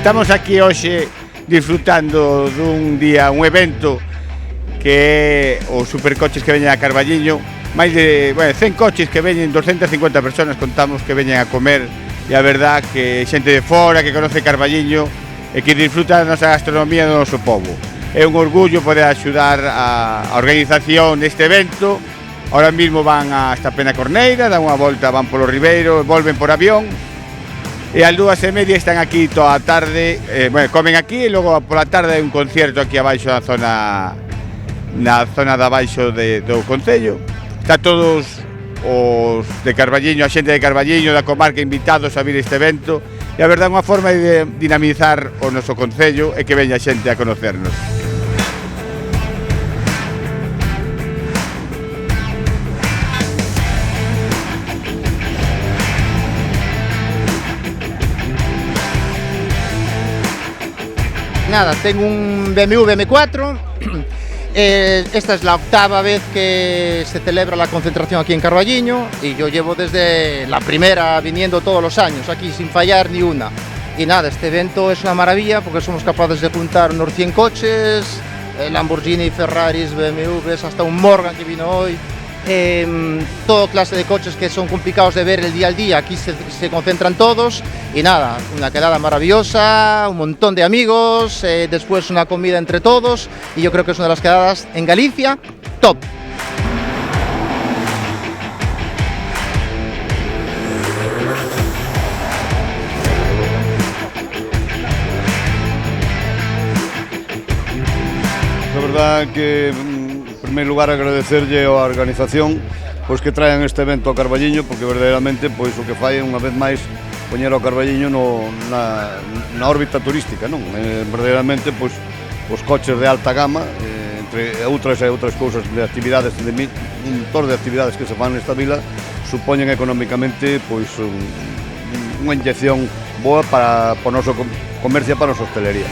Estamos aquí hoxe disfrutando dun día, un evento que é os supercoches que veñen a Carballiño. Máis de 100 coches que veñen, 250 personas contamos que veñen a comer, e a verdad que xente de fora que conoce Carballiño e que disfruta da nosa gastronomía do noso povo. É un orgullo poder axudar a organización deste evento. Ahora mismo van hasta Penacorneira, dan unha volta, van polo Ribeiro, volven por avión, e ás 2:30 están aquí toda a tarde, comen aquí e logo pola tarde hai un concerto aquí abaixo na zona de abaixo do Concello. Está todos os de Carballiño, a xente de Carballiño, da comarca, invitados a vir este evento, e a verdade é unha forma de dinamizar o noso Concello e que veña xente a conocernos. Nada, tengo un BMW M4. Esta es la octava vez que se celebra la concentración aquí en Carballiño y yo llevo desde la primera viniendo todos los años aquí sin fallar ni una. Y nada, este evento es una maravilla porque somos capaces de juntar unos 100 coches, Lamborghini, Ferraris, BMWs, hasta un Morgan que vino hoy. Todo clase de coches que son complicados de ver el día al día, aquí se concentran todos y nada, una quedada maravillosa, un montón de amigos, después una comida entre todos y yo creo que es una de las quedadas en Galicia top. La verdad que en primeiro lugar agradecerlle á organización pois que traen este evento a Carballiño, porque verdadeiramente pois o que fai unha vez máis poñer ao Carballiño na órbita turística, non? Verdadeiramente pois os coches de alta gama, entre outras cousas de actividades de un montón de actividades que se fan nesta vila, supoñen económicamente pois unha inyección boa para o noso comercio e para a nosa hostelería.